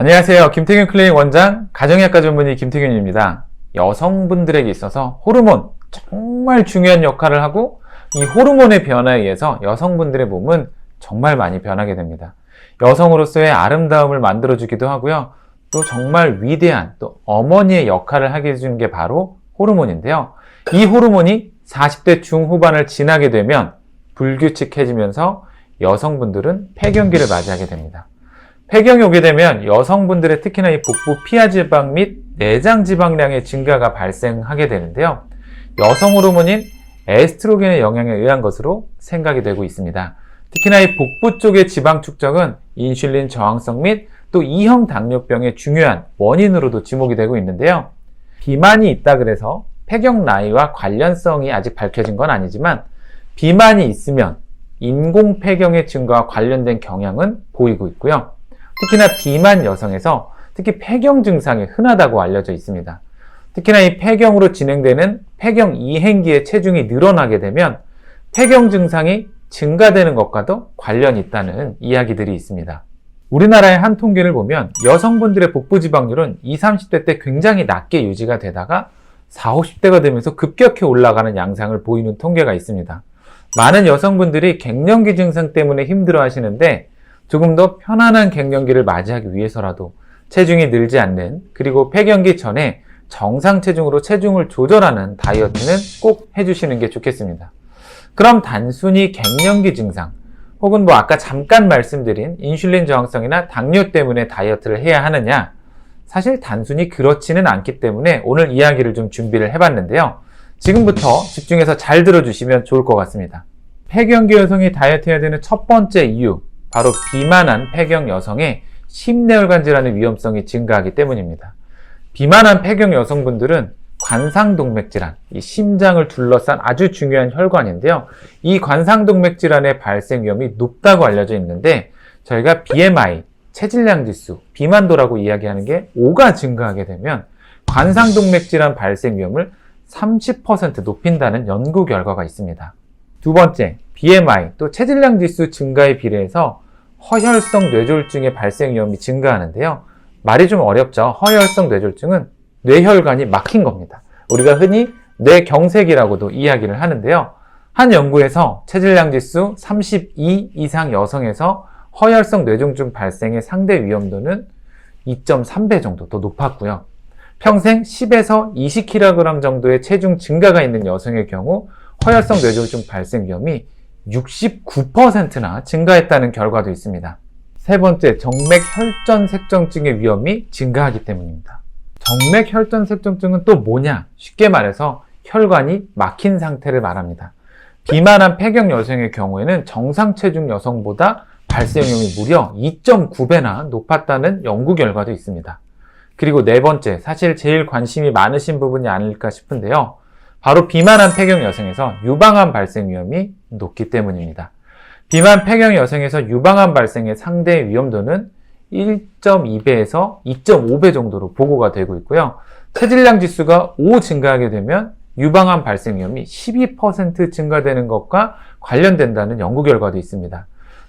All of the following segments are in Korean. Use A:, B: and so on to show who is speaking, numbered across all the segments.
A: 안녕하세요. 김태균 클리닉 원장 가정의학과 전문의 김태균입니다. 여성분들에게 있어서 호르몬 정말 중요한 역할을 하고 이 호르몬의 변화에 의해서 여성분들의 몸은 정말 많이 변하게 됩니다. 여성으로서의 아름다움을 만들어주기도 하고요. 또 정말 위대한 또 어머니의 역할을 하게 해주는 게 바로 호르몬인데요. 이 호르몬이 40대 중후반을 지나게 되면 불규칙해지면서 여성분들은 폐경기를 맞이하게 됩니다. 폐경이 오게 되면 여성분들의 특히나 이 복부 피하지방 및 내장 지방량의 증가가 발생하게 되는데요. 여성 호르몬인 에스트로겐의 영향에 의한 것으로 생각이 되고 있습니다. 특히나 이 복부 쪽의 지방 축적은 인슐린 저항성 및 또 2형 당뇨병의 중요한 원인으로도 지목이 되고 있는데요. 비만이 있다 그래서 폐경 나이와 관련성이 아직 밝혀진 건 아니지만 비만이 있으면 인공 폐경의 증가와 관련된 경향은 보이고 있고요. 특히나 비만 여성에서 특히 폐경 증상이 흔하다고 알려져 있습니다. 특히나 이 폐경으로 진행되는 폐경 이행기의 체중이 늘어나게 되면 폐경 증상이 증가되는 것과도 관련이 있다는 이야기들이 있습니다. 우리나라의 한 통계를 보면 여성분들의 복부 지방률은 20, 30대 때 굉장히 낮게 유지가 되다가 40, 50대가 되면서 급격히 올라가는 양상을 보이는 통계가 있습니다. 많은 여성분들이 갱년기 증상 때문에 힘들어 하시는데 조금 더 편안한 갱년기를 맞이하기 위해서라도 체중이 늘지 않는, 그리고 폐경기 전에 정상 체중으로 체중을 조절하는 다이어트는 꼭 해주시는 게 좋겠습니다. 그럼 단순히 갱년기 증상 혹은 아까 잠깐 말씀드린 인슐린 저항성이나 당뇨 때문에 다이어트를 해야 하느냐? 사실 단순히 그렇지는 않기 때문에 오늘 이야기를 좀 준비를 해봤는데요. 지금부터 집중해서 잘 들어주시면 좋을 것 같습니다. 폐경기 여성이 다이어트해야 되는 첫 번째 이유, 바로 비만한 폐경 여성의 심내혈관 질환의 위험성이 증가하기 때문입니다. 비만한 폐경 여성분들은 관상동맥 질환, 이 심장을 둘러싼 아주 중요한 혈관인데요. 이 관상동맥 질환의 발생 위험이 높다고 알려져 있는데 저희가 BMI, 체질량 지수, 비만도라고 이야기하는 게 5가 증가하게 되면 관상동맥 질환 발생 위험을 30% 높인다는 연구 결과가 있습니다. 두 번째, BMI, 또 체질량 지수 증가에 비례해서 허혈성 뇌졸중의 발생 위험이 증가하는데요. 말이 좀 어렵죠. 허혈성 뇌졸중은 뇌혈관이 막힌 겁니다. 우리가 흔히 뇌경색이라고도 이야기를 하는데요. 한 연구에서 체질량 지수 32 이상 여성에서 허혈성 뇌졸중 발생의 상대 위험도는 2.3배 정도 더 높았고요. 평생 10에서 20kg 정도의 체중 증가가 있는 여성의 경우 허혈성 뇌졸중 발생 위험이 69%나 증가했다는 결과도 있습니다. 세 번째, 정맥혈전색정증의 위험이 증가하기 때문입니다. 정맥혈전색정증은 또 뭐냐? 쉽게 말해서 혈관이 막힌 상태를 말합니다. 비만한 폐경 여성의 경우에는 정상 체중 여성보다 발생 위험이 무려 2.9배나 높았다는 연구 결과도 있습니다. 그리고 네 번째, 사실 제일 관심이 많으신 부분이 아닐까 싶은데요. 바로 비만한 폐경 여성에서 유방암 발생 위험이 높기 때문입니다. 비만 폐경 여성에서 유방암 발생의 상대 위험도는 1.2배에서 2.5배 정도로 보고가 되고 있고요. 체질량 지수가 5 증가하게 되면 유방암 발생 위험이 12% 증가되는 것과 관련된다는 연구 결과도 있습니다.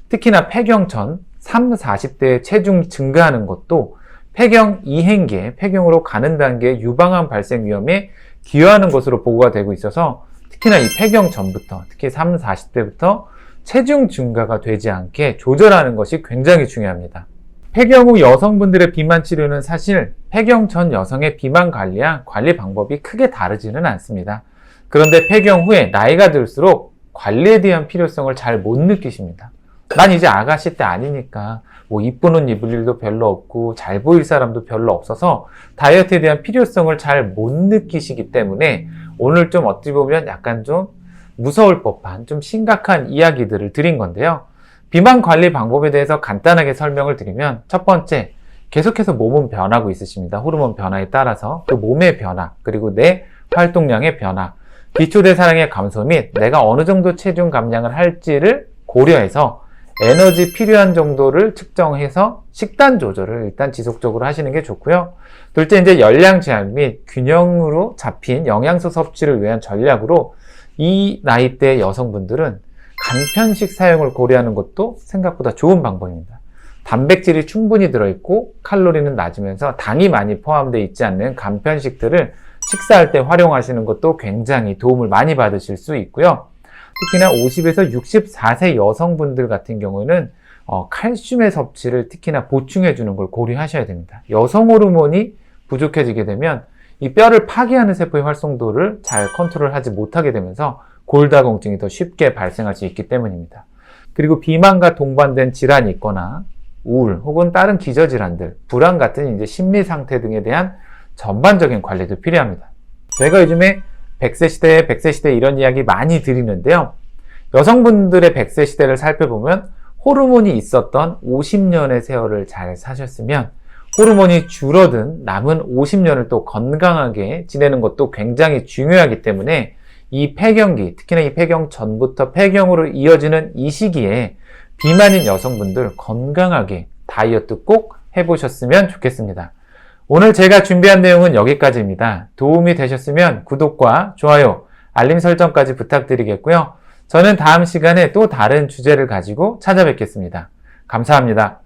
A: 특히나 폐경 전 30, 40대의 체중 증가하는 것도 폐경 이행기에 폐경으로 가는 단계의 유방암 발생 위험에 기여하는 것으로 보고가 되고 있어서 특히나 이 폐경 전부터, 특히 30, 40대부터 체중 증가가 되지 않게 조절하는 것이 굉장히 중요합니다. 폐경 후 여성분들의 비만 치료는 사실 폐경 전 여성의 비만 관리와 관리 방법이 크게 다르지는 않습니다. 그런데 폐경 후에 나이가 들수록 관리에 대한 필요성을 잘 못 느끼십니다. 난 이제 아가씨 때 아니니까 이쁜 옷 입을 일도 별로 없고 잘 보일 사람도 별로 없어서 다이어트에 대한 필요성을 잘 못 느끼시기 때문에 오늘 좀 어찌 보면 약간 좀 무서울 법한 좀 심각한 이야기들을 드린 건데요. 비만 관리 방법에 대해서 간단하게 설명을 드리면 첫 번째, 계속해서 몸은 변하고 있으십니다. 호르몬 변화에 따라서 또 몸의 변화, 그리고 내 활동량의 변화, 기초대사량의 감소 및 내가 어느 정도 체중 감량을 할지를 고려해서 에너지 필요한 정도를 측정해서 식단 조절을 일단 지속적으로 하시는 게 좋고요. 둘째, 이제 열량 제한 및 균형으로 잡힌 영양소 섭취를 위한 전략으로 이 나이대 여성분들은 간편식 사용을 고려하는 것도 생각보다 좋은 방법입니다. 단백질이 충분히 들어있고 칼로리는 낮으면서 당이 많이 포함되어 있지 않는 간편식들을 식사할 때 활용하시는 것도 굉장히 도움을 많이 받으실 수 있고요. 특히나 50에서 64세 여성분들 같은 경우는 칼슘의 섭취를 특히나 보충해 주는 걸 고려하셔야 됩니다. 여성 호르몬이 부족해지게 되면 이 뼈를 파괴하는 세포의 활성도를 잘 컨트롤하지 못하게 되면서 골다공증이 더 쉽게 발생할 수 있기 때문입니다. 그리고 비만과 동반된 질환이 있거나 우울 혹은 다른 기저질환들, 불안 같은 이제 심리 상태 등에 대한 전반적인 관리도 필요합니다. 저희가 요즘에 100세 시대, 100세 시대 이런 이야기 많이 드리는데요. 여성분들의 100세 시대를 살펴보면 호르몬이 있었던 50년의 세월을 잘 사셨으면 호르몬이 줄어든 남은 50년을 또 건강하게 지내는 것도 굉장히 중요하기 때문에 이 폐경기, 특히나 이 폐경 전부터 폐경으로 이어지는 이 시기에 비만인 여성분들 건강하게 다이어트 꼭 해보셨으면 좋겠습니다. 오늘 제가 준비한 내용은 여기까지입니다. 도움이 되셨으면 구독과 좋아요, 알림 설정까지 부탁드리겠고요. 저는 다음 시간에 또 다른 주제를 가지고 찾아뵙겠습니다. 감사합니다.